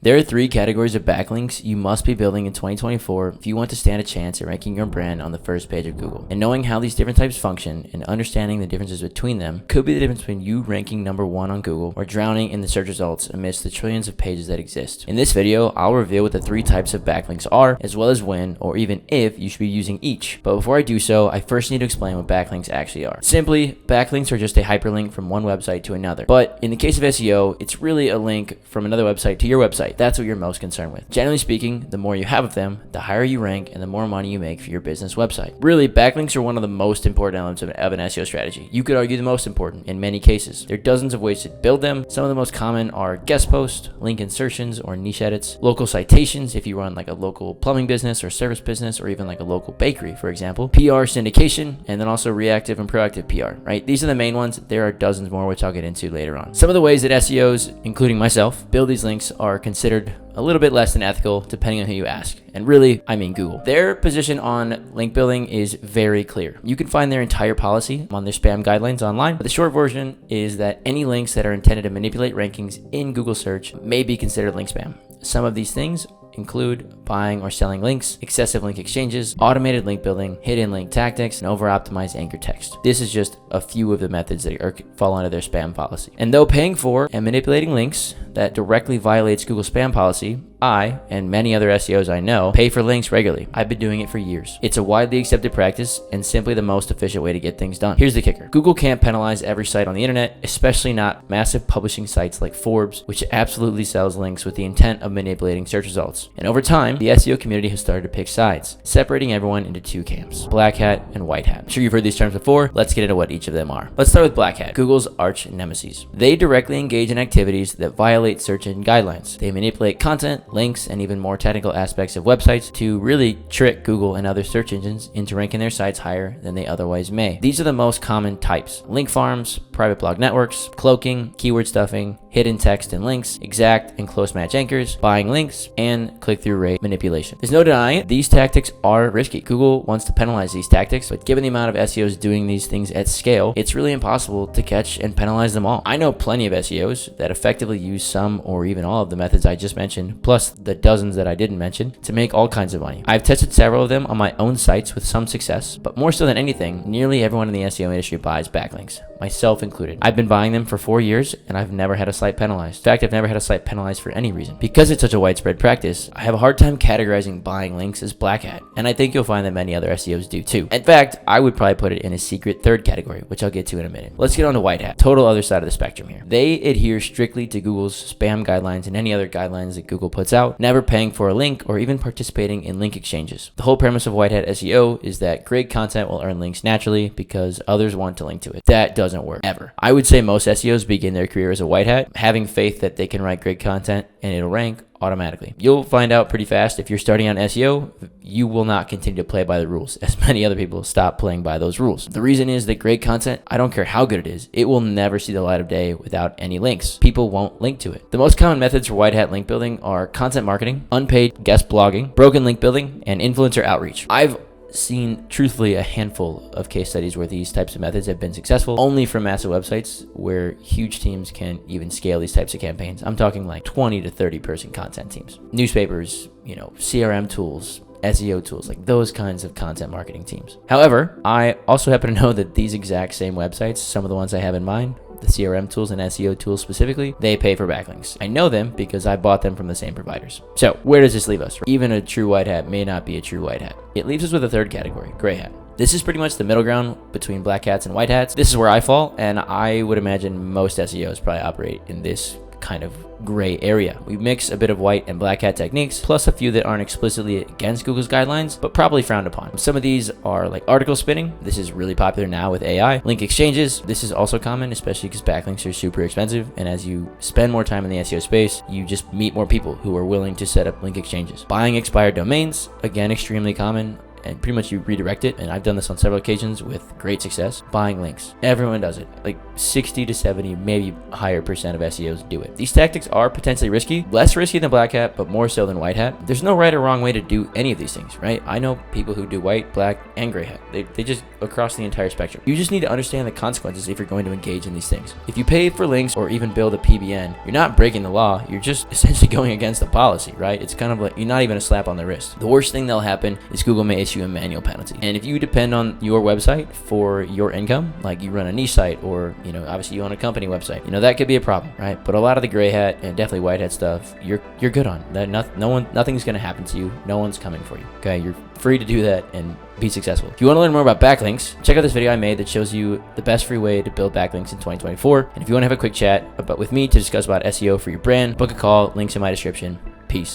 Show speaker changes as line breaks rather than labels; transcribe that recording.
There are 3 categories of backlinks you must be building in 2024 if you want to stand a chance at ranking your brand on the first page of Google. And knowing how these different types function and understanding the differences between them could be the difference between you ranking #1 on Google or drowning in the search results amidst the trillions of pages that exist. In this video, I'll reveal what the 3 types of backlinks are, as well as when or even if you should be using each. But before I do so, I first need to explain what backlinks actually are. Simply, backlinks are just a hyperlink from one website to another. But in the case of SEO, it's really a link from another website to your website. That's what you're most concerned with. Generally speaking, the more you have of them, the higher you rank and the more money you make for your business website. Really, backlinks are one of the most important elements of an SEO strategy. You could argue the most important in many cases. There are dozens of ways to build them. Some of the most common are guest posts, link insertions or niche edits, local citations if you run like a local plumbing business or service business, or even like a local bakery, for example, PR syndication, and then also reactive and proactive PR, right? These are the main ones. There are dozens more, which I'll get into later on. Some of the ways that SEOs, including myself, build these links are considered a little bit less than ethical depending on who you ask. And really, I mean Google. Their position on link building is very clear. You can find their entire policy on their spam guidelines online, but the short version is that any links that are intended to manipulate rankings in Google search may be considered link spam. Some of these things include buying or selling links, excessive link exchanges, automated link building, hidden link tactics, and over-optimized anchor text. This is just a few of the methods that fall under their spam policy. And though paying for and manipulating links that directly violates Google spam policy, I, and many other SEOs I know, pay for links regularly. I've been doing it for years. It's a widely accepted practice and simply the most efficient way to get things done. Here's the kicker. Google can't penalize every site on the internet, especially not massive publishing sites like Forbes, which absolutely sells links with the intent of manipulating search results. And over time, the SEO community has started to pick sides, separating everyone into 2 camps, black hat and white hat. I'm sure you've heard these terms before. Let's get into what each of them are. Let's start with black hat, Google's arch nemesis. They directly engage in activities that violate search engine guidelines. They manipulate content, links, and even more technical aspects of websites to really trick Google and other search engines into ranking their sites higher than they otherwise may. These are the most common types: link farms, private blog networks, cloaking, keyword stuffing, hidden text and links, exact and close match anchors, buying links, and click-through rate manipulation. There's no denying it, these tactics are risky. Google wants to penalize these tactics, but given the amount of SEOs doing these things at scale, it's really impossible to catch and penalize them all. I know plenty of SEOs that effectively use some or even all of the methods I just mentioned, plus the dozens that I didn't mention, to make all kinds of money. I've tested several of them on my own sites with some success, but more so than anything, nearly everyone in the SEO industry buys backlinks, myself included. I've been buying them for 4 years and I've never had a site penalized. In fact, I've never had a site penalized for any reason. Because it's such a widespread practice, I have a hard time categorizing buying links as black hat, and I think you'll find that many other SEOs do too. In fact, I would probably put it in a secret third category, which I'll get to in a minute. Let's get on to white hat, total other side of the spectrum here. They adhere strictly to Google's spam guidelines and any other guidelines that Google puts out, never paying for a link or even participating in link exchanges. The whole premise of white hat SEO is that great content will earn links naturally because others want to link to it. That doesn't work ever. I would say most SEOs begin their career as a white hat, having faith that they can write great content and it'll rank automatically. You'll find out pretty fast if you're starting on SEO, you will not continue to play by the rules, as many other people stop playing by those rules. The reason is that great content, I don't care how good it is, it will never see the light of day without any links. People won't link to it. The most common methods for white hat link building are content marketing, unpaid guest blogging, broken link building, and influencer outreach. I've seen truthfully a handful of case studies where these types of methods have been successful only for massive websites where huge teams can even scale these types of campaigns. I'm talking like 20 to 30 person content teams, newspapers, CRM tools, SEO tools, like those kinds of content marketing teams. However, I also happen to know that these exact same websites, some of the ones I have in mind, the CRM tools and SEO tools specifically, they pay for backlinks. I know them because I bought them from the same providers. So where does this leave us? Even a true white hat may not be a true white hat. It leaves us with a third category, gray hat. This is pretty much the middle ground between black hats and white hats. This is where I fall, and I would imagine most SEOs probably operate in this kind of gray area. We mix a bit of white and black hat techniques, plus a few that aren't explicitly against Google's guidelines, but probably frowned upon. Some of these are like article spinning. This is really popular now with AI. Link exchanges. This is also common, especially because backlinks are super expensive. And as you spend more time in the SEO space, you just meet more people who are willing to set up link exchanges. Buying expired domains, again, extremely common. and pretty much you redirect it. And I've done this on several occasions with great success. Buying links. Everyone does it. Like 60 to 70, maybe higher percent of SEOs do it. These tactics are potentially risky, less risky than black hat, but more so than white hat. There's no right or wrong way to do any of these things, right? I know people who do white, black, and gray hat. They just across the entire spectrum. You just need to understand the consequences if you're going to engage in these things. If you pay for links or even build a PBN, you're not breaking the law. You're just essentially going against the policy, right? It's kind of like you're not even a slap on the wrist. The worst thing that'll happen is Google may issue a manual penalty. And if you depend on your website for your income, like you run a niche site or, obviously you own a company website, that could be a problem, right? But a lot of the gray hat and definitely white hat stuff, you're good on. That nothing's going to happen to you. No one's coming for you. Okay, you're free to do that and be successful. If you want to learn more about backlinks, check out this video I made that shows you the best free way to build backlinks in 2024. And if you want to have a quick chat with me to discuss about SEO for your brand, book a call. Links in my description. Peace.